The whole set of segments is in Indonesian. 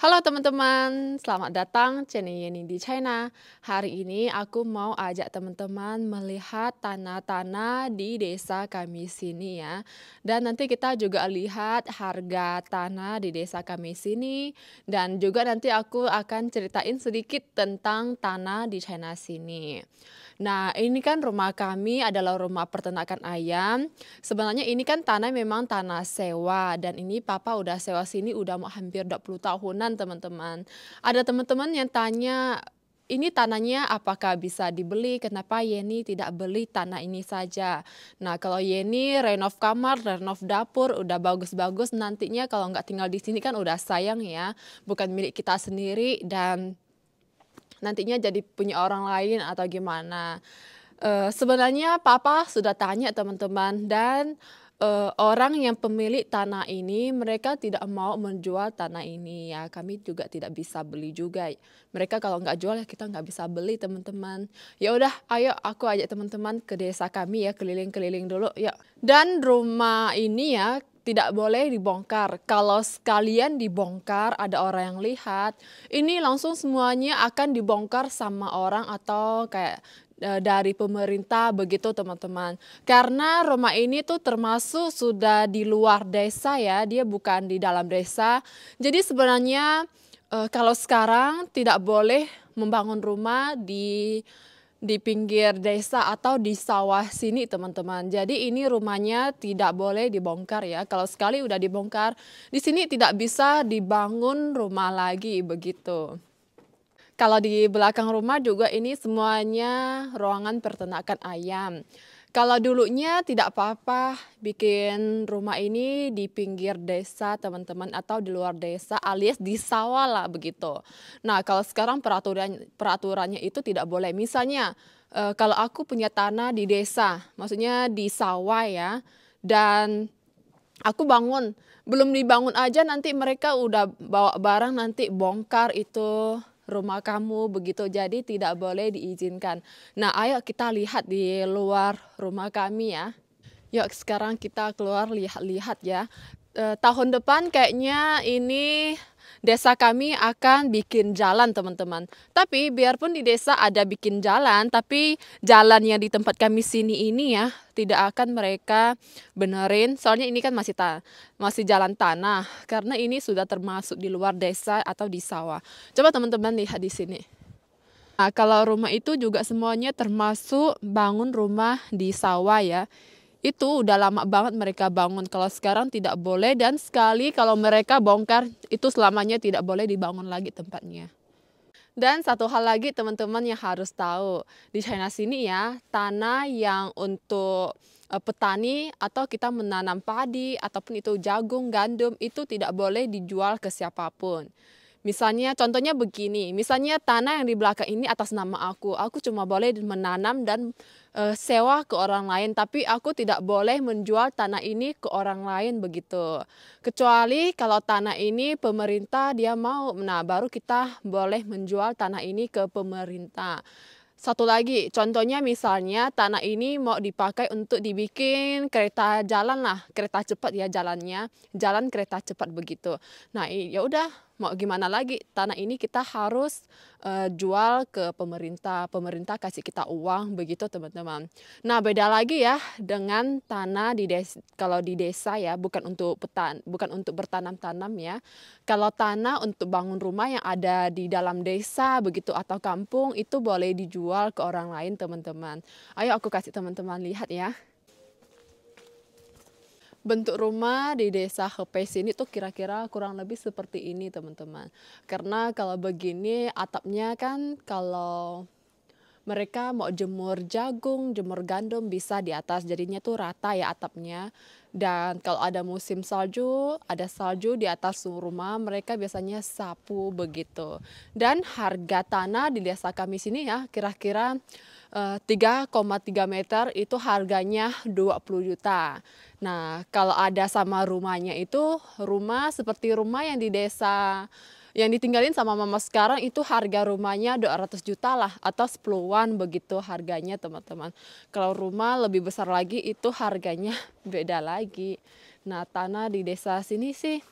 Halo teman-teman, selamat datang channel Yeni di China. Hari ini aku mau ajak teman-teman melihat tanah-tanah di desa kami sini ya. Dan nanti kita juga lihat harga tanah di desa kami sini. Dan juga nanti aku akan ceritain sedikit tentang tanah di China sini. Nah, ini kan rumah kami adalah rumah peternakan ayam. Sebenarnya ini kan tanah memang tanah sewa dan ini papa udah sewa sini udah mau hampir 20 tahunan, teman-teman. Ada teman-teman yang tanya, "Ini tanahnya apakah bisa dibeli? Kenapa Yeni tidak beli tanah ini saja?" Nah, kalau Yeni renov kamar, renov dapur udah bagus-bagus, nantinya kalau nggak tinggal di sini kan udah sayang ya, bukan milik kita sendiri dan nantinya jadi punya orang lain atau gimana. Sebenarnya papa sudah tanya teman-teman dan, orang yang pemilik tanah ini mereka tidak mau menjual tanah ini ya, kami juga tidak bisa beli juga. Mereka kalau nggak jual ya kita nggak bisa beli teman-teman. Ya udah ayo aku ajak teman-teman ke desa kami ya, keliling-keliling dulu yuk. Dan rumah ini ya tidak boleh dibongkar. Kalau sekalian dibongkar ada orang yang lihat, ini langsung semuanya akan dibongkar sama orang atau kayak dari pemerintah begitu teman-teman. Karena rumah ini tuh termasuk sudah di luar desa ya, dia bukan di dalam desa. Jadi sebenarnya kalau sekarang tidak boleh membangun rumah di pinggir desa atau di sawah sini teman-teman. Jadi ini rumahnya tidak boleh dibongkar ya. Kalau sekali udah dibongkar, di sini tidak bisa dibangun rumah lagi begitu. Kalau di belakang rumah juga ini semuanya ruangan peternakan ayam. Kalau dulunya tidak apa-apa bikin rumah ini di pinggir desa teman-teman atau di luar desa alias di sawah lah begitu. Nah kalau sekarang peraturannya itu tidak boleh. Misalnya kalau aku punya tanah di desa, maksudnya di sawah ya, dan aku bangun, belum dibangun aja nanti mereka udah bawa barang nanti bongkar itu rumah kamu begitu, jadi tidak boleh diizinkan. Nah, ayo kita lihat di luar rumah kami ya. Yuk sekarang kita keluar lihat-lihat ya. Tahun depan kayaknya ini desa kami akan bikin jalan teman-teman. Tapi biarpun di desa ada bikin jalan, tapi jalan yang di tempat kami sini ini ya tidak akan mereka benerin. Soalnya ini kan masih jalan tanah karena ini sudah termasuk di luar desa atau di sawah. Coba teman-teman lihat di sini. Nah, kalau rumah itu juga semuanya termasuk bangun rumah di sawah ya. Itu udah lama banget mereka bangun, kalau sekarang tidak boleh dan sekali kalau mereka bongkar, itu selamanya tidak boleh dibangun lagi tempatnya. Dan satu hal lagi teman-teman yang harus tahu, di China sini ya, tanah yang untuk petani atau kita menanam padi ataupun itu jagung, gandum, itu tidak boleh dijual ke siapapun. Misalnya contohnya begini, misalnya tanah yang di belakang ini atas nama aku cuma boleh menanam dan sewa ke orang lain, tapi aku tidak boleh menjual tanah ini ke orang lain begitu. Kecuali kalau tanah ini pemerintah dia mau, nah baru kita boleh menjual tanah ini ke pemerintah. Satu lagi, contohnya misalnya tanah ini mau dipakai untuk dibikin kereta jalan lah, kereta cepat ya jalannya, jalan kereta cepat begitu. Nah, ya udah mau gimana lagi, tanah ini kita harus jual ke pemerintah, pemerintah kasih kita uang begitu teman-teman. Nah, beda lagi ya dengan tanah di desa, kalau di desa ya bukan untuk bertanam-tanam ya. Kalau tanah untuk bangun rumah yang ada di dalam desa begitu atau kampung itu boleh dijual ke orang lain teman-teman. Ayo aku kasih teman-teman lihat ya. Bentuk rumah di desa Hepe sini tuh kira-kira kurang lebih seperti ini teman-teman. Karena kalau begini atapnya kan kalau mereka mau jemur jagung, jemur gandum bisa di atas, jadinya tuh rata ya atapnya. Dan kalau ada musim salju, ada salju di atas rumah, mereka biasanya sapu begitu. Dan harga tanah di desa kami sini ya, kira-kira 3,3 meter itu harganya 20 juta. Nah, kalau ada sama rumahnya itu, rumah seperti rumah yang di desa yang ditinggalin sama mama sekarang itu harga rumahnya 200 juta lah atau 10-an begitu harganya teman-teman. Kalau rumah lebih besar lagi itu harganya beda lagi. Nah tanah di desa sini sih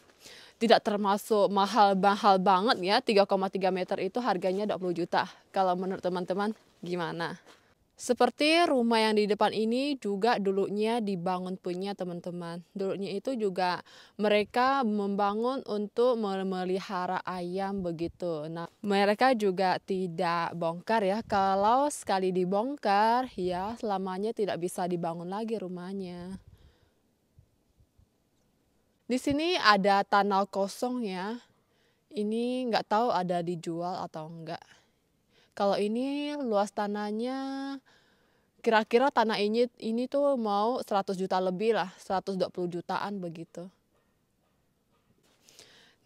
tidak termasuk mahal-mahal banget ya, 3,3 meter itu harganya 20 juta. Kalau menurut teman-teman gimana? Seperti rumah yang di depan ini juga dulunya dibangun punya teman-teman. Dulunya itu juga mereka membangun untuk memelihara ayam begitu. Nah, mereka juga tidak bongkar ya. Kalau sekali dibongkar, ya selamanya tidak bisa dibangun lagi rumahnya. Di sini ada tanah kosong ya. Ini nggak tahu ada dijual atau enggak. Kalau ini luas tanahnya kira-kira tanah ini tuh mau 100 juta lebih lah, 120 jutaan begitu.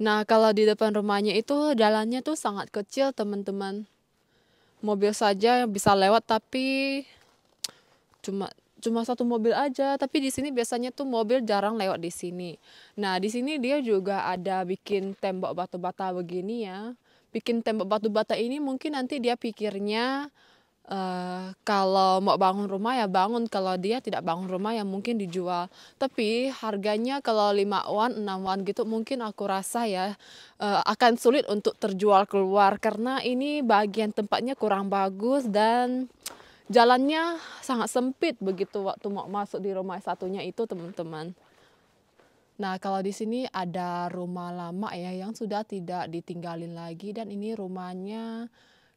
Nah, kalau di depan rumahnya itu jalannya tuh sangat kecil, teman-teman. Mobil saja bisa lewat tapi cuma satu mobil aja, tapi di sini biasanya tuh mobil jarang lewat di sini. Nah, di sini dia juga ada bikin tembok batu bata begini ya. Bikin tembok batu bata ini mungkin nanti dia pikirnya kalau mau bangun rumah ya bangun, kalau dia tidak bangun rumah ya mungkin dijual. Tapi harganya kalau 5 won, 6 won gitu mungkin aku rasa ya akan sulit untuk terjual keluar karena ini bagian tempatnya kurang bagus dan jalannya sangat sempit begitu waktu mau masuk di rumah satunya itu, teman-teman. Nah, kalau di sini ada rumah lama ya yang sudah tidak ditinggalin lagi dan ini rumahnya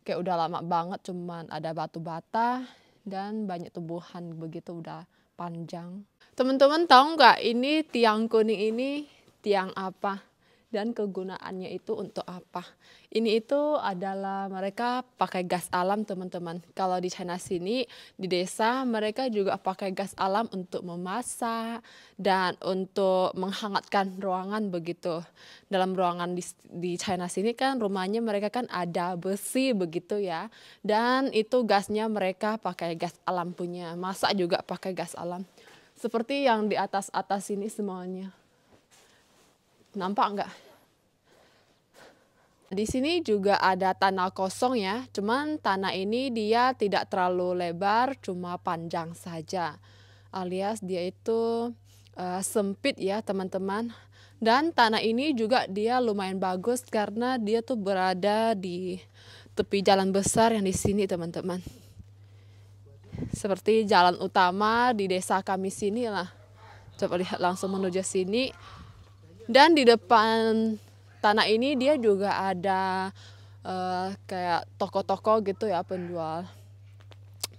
kayak udah lama banget, cuman ada batu bata dan banyak tumbuhan begitu udah panjang. Teman-teman tahu nggak ini tiang kuning ini tiang apa? Dan kegunaannya itu untuk apa? Ini itu adalah mereka pakai gas alam, teman-teman. Kalau di China sini, di desa mereka juga pakai gas alam untuk memasak dan untuk menghangatkan ruangan begitu. Dalam ruangan di China sini kan rumahnya mereka kan ada besi begitu ya. Dan itu gasnya mereka pakai gas alam punya. Masak juga pakai gas alam. Seperti yang di atas-atas ini semuanya. Nampak nggak? Di sini juga ada tanah kosong ya, cuman tanah ini dia tidak terlalu lebar, cuma panjang saja. Alias dia itu sempit ya teman-teman. Dan tanah ini juga dia lumayan bagus karena dia tuh berada di tepi jalan besar yang di sini, teman-teman. Seperti jalan utama di desa kami sini lah. Coba lihat langsung menuju sini. Dan di depan tanah ini dia juga ada kayak toko-toko gitu ya, penjual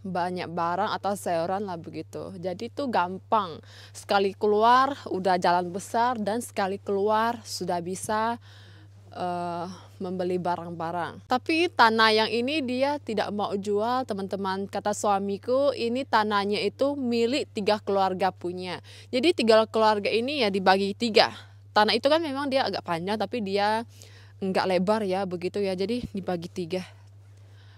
banyak barang atau sayuran lah begitu. Jadi itu gampang. Sekali keluar udah jalan besar dan sekali keluar sudah bisa membeli barang-barang. Tapi tanah yang ini dia tidak mau jual, teman-teman. Kata suamiku ini tanahnya itu milik 3 keluarga punya. Jadi 3 keluarga ini ya dibagi 3. Tanah itu kan memang dia agak panjang tapi dia nggak lebar ya begitu ya, jadi dibagi 3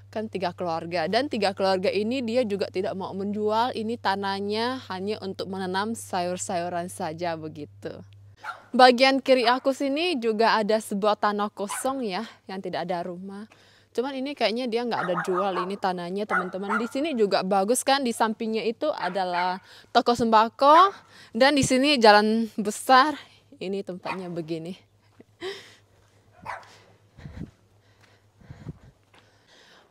kan 3 keluarga dan 3 keluarga ini dia juga tidak mau menjual, ini tanahnya hanya untuk menanam sayur-sayuran saja begitu. Bagian kiri aku sini juga ada sebuah tanah kosong ya yang tidak ada rumah, cuman ini kayaknya dia nggak ada jual ini tanahnya, teman-teman. Di sini juga bagus kan, di sampingnya itu adalah toko sembako dan di sini jalan besar. Ini tempatnya begini.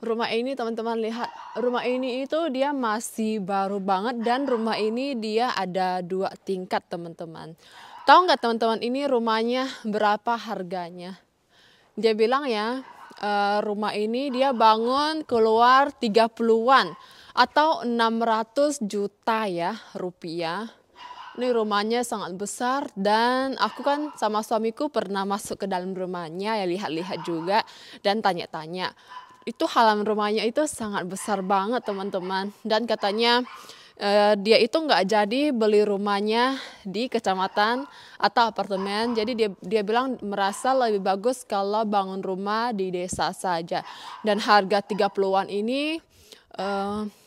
Rumah ini teman-teman lihat. Rumah ini itu dia masih baru banget dan rumah ini dia ada 2 tingkat, teman-teman. Tahu nggak teman-teman ini rumahnya berapa harganya? Dia bilang ya rumah ini dia bangun keluar 30-an atau 600 juta ya rupiah. Ini rumahnya sangat besar dan aku kan sama suamiku pernah masuk ke dalam rumahnya ya, lihat-lihat juga dan tanya-tanya. Itu halaman rumahnya itu sangat besar banget, teman-teman. Dan katanya dia itu nggak jadi beli rumahnya di kecamatan atau apartemen. Jadi dia bilang merasa lebih bagus kalau bangun rumah di desa saja. Dan harga 30-an ini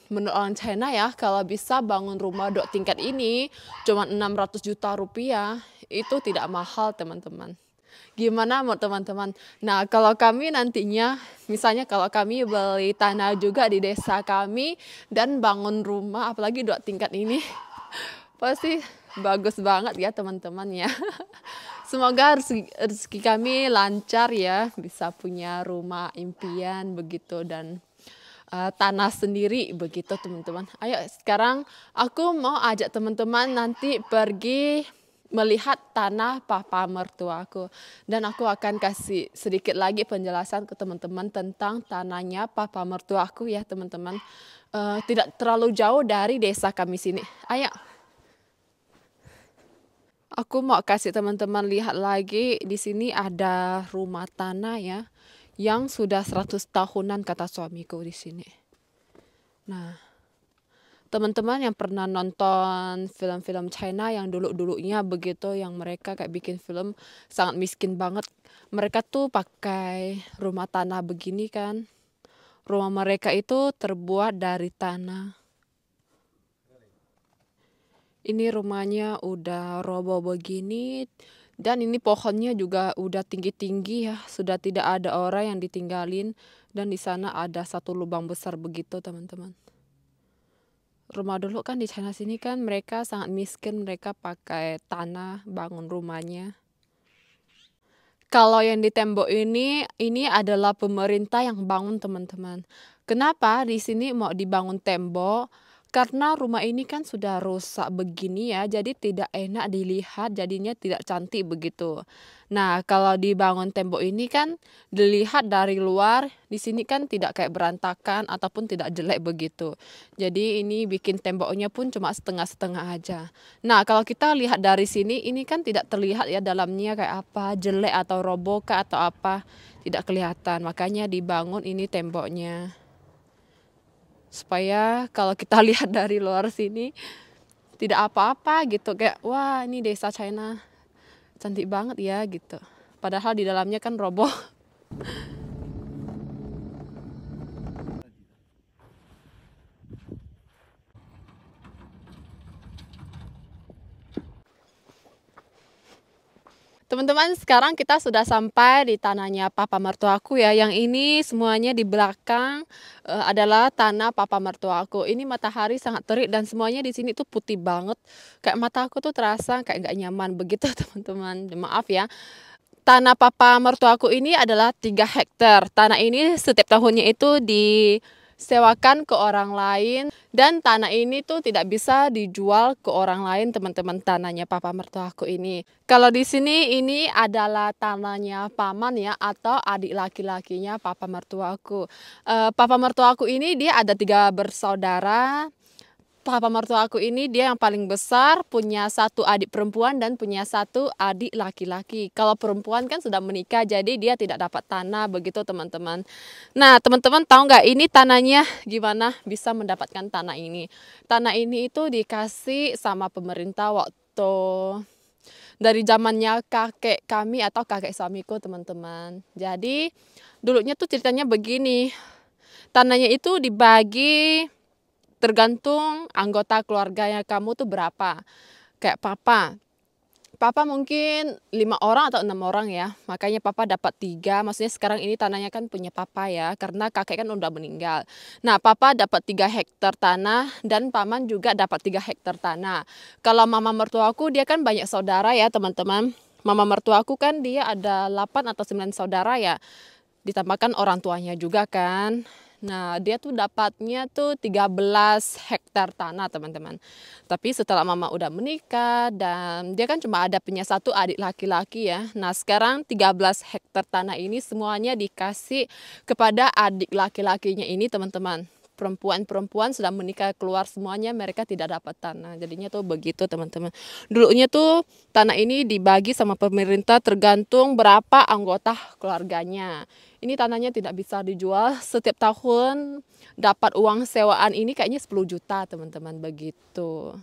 menurut orang China ya, kalau bisa bangun rumah 2 tingkat ini cuma 600 juta rupiah, itu tidak mahal, teman-teman. Gimana menurut teman-teman? Nah, kalau kami nantinya, misalnya kalau kami beli tanah juga di desa kami dan bangun rumah, apalagi 2 tingkat ini, pasti bagus banget ya teman-teman ya. Semoga rezeki kami lancar ya, bisa punya rumah impian begitu dan tanah sendiri begitu teman-teman. Ayo sekarang aku mau ajak teman-teman nanti pergi melihat tanah papa mertuaku dan aku akan kasih sedikit lagi penjelasan ke teman-teman tentang tanahnya papa mertuaku ya teman-teman. Tidak terlalu jauh dari desa kami sini. Ayo. Aku mau kasih teman-teman lihat lagi di sini ada rumah tanah ya yang sudah 100 tahunan kata suamiku di sini. Nah, teman-teman yang pernah nonton film-film China yang dulu-dulunya begitu yang mereka kayak bikin film sangat miskin banget. Mereka tuh pakai rumah tanah begini kan. Rumah mereka itu terbuat dari tanah. Ini rumahnya udah roboh begini dan ini pohonnya juga udah tinggi-tinggi ya, sudah tidak ada orang yang ditinggalin dan di sana ada satu lubang besar begitu, teman-teman. Rumah dulu kan di China sini kan mereka sangat miskin, mereka pakai tanah bangun rumahnya. Kalau yang di tembok ini adalah pemerintah yang bangun, teman-teman. Kenapa di sini mau dibangun tembok? Karena rumah ini kan sudah rusak begini ya, jadi tidak enak dilihat, jadinya tidak cantik begitu. Nah, kalau dibangun tembok ini kan dilihat dari luar, di sini kan tidak kayak berantakan ataupun tidak jelek begitu. Jadi ini bikin temboknya pun cuma setengah-setengah aja. Nah, kalau kita lihat dari sini, ini kan tidak terlihat ya dalamnya kayak apa, jelek atau roboh kah atau apa, tidak kelihatan. Makanya dibangun ini temboknya. Supaya kalau kita lihat dari luar sini, tidak apa-apa gitu. Kayak, wah ini desa China, cantik banget ya gitu. Padahal di dalamnya kan roboh. Teman-teman, sekarang kita sudah sampai di tanahnya papa mertuaku ya. Yang ini semuanya di belakang adalah tanah papa mertuaku. Ini matahari sangat terik dan semuanya di sini tuh putih banget. Kayak mataku tuh terasa kayak nggak nyaman begitu teman-teman. Maaf ya. Tanah papa mertuaku ini adalah 3 hektar. Tanah ini setiap tahunnya itu disewakan ke orang lain dan tanah ini tuh tidak bisa dijual ke orang lain, teman-teman, tanahnya papa mertuaku ini. Kalau di sini ini adalah tanahnya paman ya atau adik laki-lakinya papa mertuaku. Papa mertuaku ini dia ada 3 bersaudara. Papa mertuaku ini dia yang paling besar, punya 1 adik perempuan dan punya 1 adik laki-laki. Kalau perempuan kan sudah menikah, jadi dia tidak dapat tanah begitu teman-teman. Nah teman-teman tahu nggak ini tanahnya gimana bisa mendapatkan tanah ini? Tanah ini itu dikasih sama pemerintah waktu dari zamannya kakek kami atau kakek suamiku teman-teman. Jadi dulunya tuh ceritanya begini, tanahnya itu dibagi tergantung anggota keluarganya kamu tuh berapa. Kayak papa mungkin 5 orang atau 6 orang ya. Makanya papa dapat 3. Maksudnya sekarang ini tanahnya kan punya papa ya. Karena kakek kan udah meninggal. Nah papa dapat 3 hektar tanah dan paman juga dapat 3 hektar tanah. Kalau mama mertuaku dia kan banyak saudara ya teman-teman. Mama mertuaku kan dia ada 8 atau 9 saudara ya. Ditambahkan orang tuanya juga kan. Nah, dia tuh dapatnya tuh 13 hektar tanah, teman-teman. Tapi setelah mama udah menikah dan dia kan cuma ada punya 1 adik laki-laki ya. Nah, sekarang 13 hektar tanah ini semuanya dikasih kepada adik laki-lakinya ini, teman-teman. Perempuan-perempuan sudah menikah keluar semuanya, mereka tidak dapat tanah. Jadinya tuh begitu, teman-teman. Dulunya tuh tanah ini dibagi sama pemerintah tergantung berapa anggota keluarganya. Ini tanahnya tidak bisa dijual, setiap tahun dapat uang sewaan ini kayaknya 10 juta teman-teman begitu.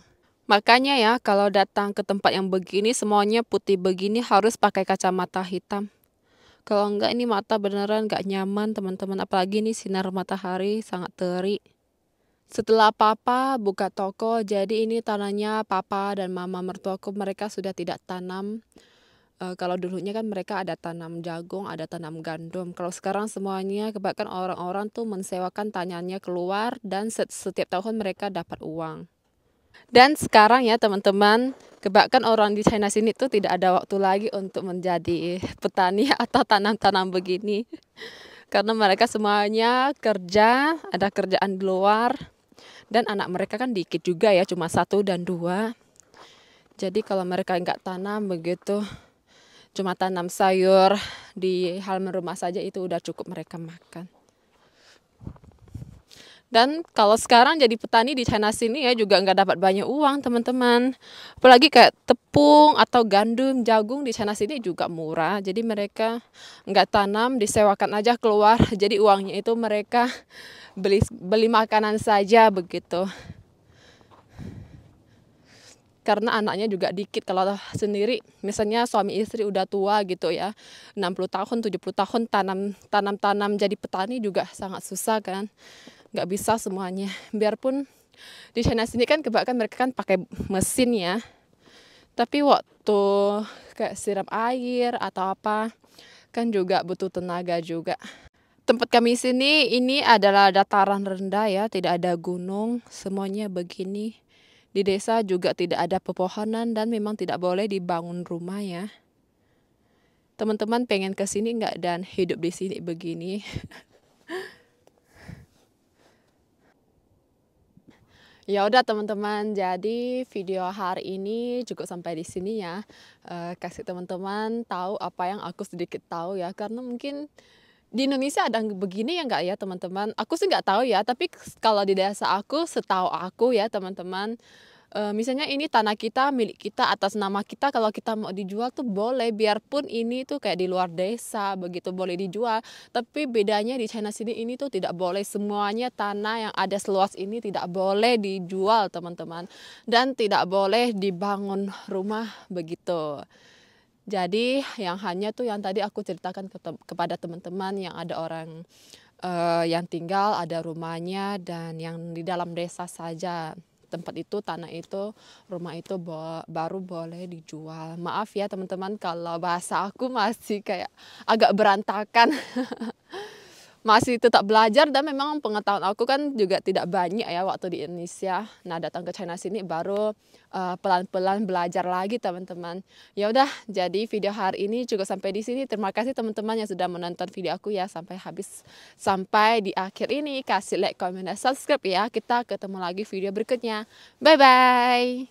Makanya ya kalau datang ke tempat yang begini semuanya putih begini harus pakai kacamata hitam. Kalau enggak ini mata beneran nggak nyaman teman-teman, apalagi ini sinar matahari sangat terik. Setelah papa buka toko, jadi ini tanahnya papa dan mama mertuaku mereka sudah tidak tanam. Kalau dulunya kan mereka ada tanam jagung, ada tanam gandum. Kalau sekarang semuanya kebanyakan orang-orang tuh mensewakan tanahnya keluar dan setiap tahun mereka dapat uang. Dan sekarang ya teman-teman, kebanyakan orang di China sini tuh tidak ada waktu lagi untuk menjadi petani atau tanam-tanam begini. Karena mereka semuanya kerja, ada kerjaan di luar, dan anak mereka kan dikit juga ya, cuma satu dan dua. Jadi kalau mereka nggak tanam begitu, cuma tanam sayur di halaman rumah saja itu udah cukup mereka makan. Dan kalau sekarang jadi petani di China sini ya juga nggak dapat banyak uang teman-teman. Apalagi kayak tepung atau gandum, jagung di China sini juga murah. Jadi mereka nggak tanam, disewakan aja keluar. Jadi uangnya itu mereka beli makanan saja begitu. Karena anaknya juga dikit, kalau sendiri misalnya suami istri udah tua gitu ya, 60 tahun, 70 tahun tanam jadi petani juga sangat susah kan. Nggak bisa semuanya. Biarpun di China sini kan kebanyakan mereka kan pakai mesin ya. Tapi waktu kayak siram air atau apa kan juga butuh tenaga juga. Tempat kami sini ini adalah dataran rendah ya, tidak ada gunung, semuanya begini. Di desa juga tidak ada pepohonan dan memang tidak boleh dibangun rumah ya. Teman-teman pengen ke sini nggak dan hidup di sini begini? Ya udah teman-teman, jadi video hari ini cukup sampai di sini ya. Kasih teman-teman tahu apa yang aku sedikit tahu ya, karena mungkin di Indonesia ada begini ya nggak ya teman-teman? Aku sih nggak tahu ya, tapi kalau di desa aku, setahu aku ya teman-teman, misalnya ini tanah kita, milik kita, atas nama kita, kalau kita mau dijual tuh boleh, biarpun ini tuh kayak di luar desa, begitu boleh dijual. Tapi bedanya di China sini ini tuh tidak boleh, semuanya tanah yang ada seluas ini tidak boleh dijual teman-teman. Dan tidak boleh dibangun rumah begitu. Jadi yang hanya tuh yang tadi aku ceritakan kepada teman-teman yang ada orang yang tinggal, ada rumahnya, dan yang di dalam desa saja tempat itu, tanah itu, rumah itu baru boleh dijual. Maaf ya teman-teman kalau bahasa aku masih kayak agak berantakan. Masih tetap belajar dan memang pengetahuan aku kan juga tidak banyak ya waktu di Indonesia. Nah, datang ke China sini baru pelan-pelan belajar lagi teman-teman. Ya udah, jadi video hari ini cukup sampai di sini. Terima kasih teman-teman yang sudah menonton video aku ya sampai habis, sampai di akhir ini. Kasih like, comment, dan subscribe ya. Kita ketemu lagi video berikutnya. Bye bye.